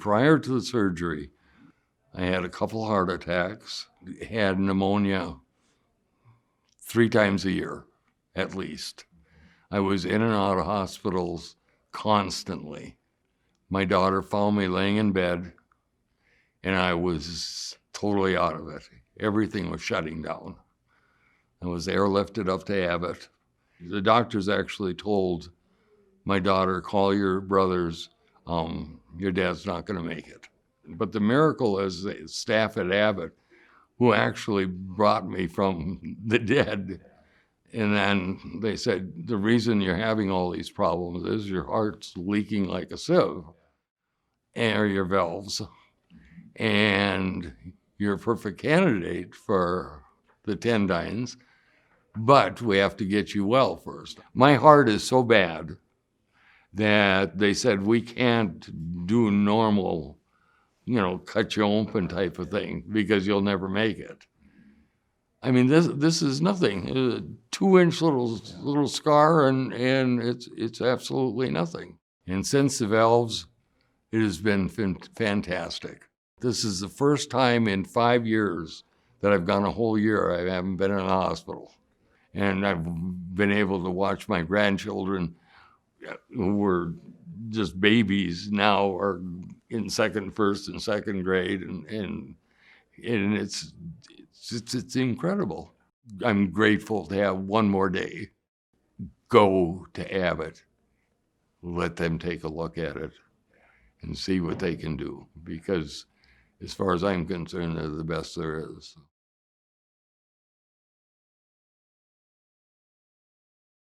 prior to the surgery, I had a couple heart attacks, had pneumonia 3 times a year, at least. I was in and out of hospitals constantly. My daughter found me laying in bed, and I was totally out of it. Everything was shutting down. I was airlifted up to Abbott. The doctors actually told my daughter, call your brothers, your dad's not gonna make it. But the miracle is the staff at Abbott who actually brought me from the dead. And then they said, the reason you're having all these problems is your heart's leaking like a sieve, or your valves. And you're a perfect candidate for the Tendynes, but we have to get you well first. My heart is so bad that they said, we can't do normal, cut you open type of thing because you'll never make it. I mean, this is nothing. A 2-inch little scar, and it's absolutely nothing. And since the valves, it has been fantastic. This is the first time in 5 years that I've gone a whole year I haven't been in a hospital. And I've been able to watch my grandchildren, who were just babies, now are in first and second grade, and it's incredible. I'm grateful to have one more day. Go to Abbott, let them take a look at it and see what they can do, because as far as I'm concerned, they're the best there is.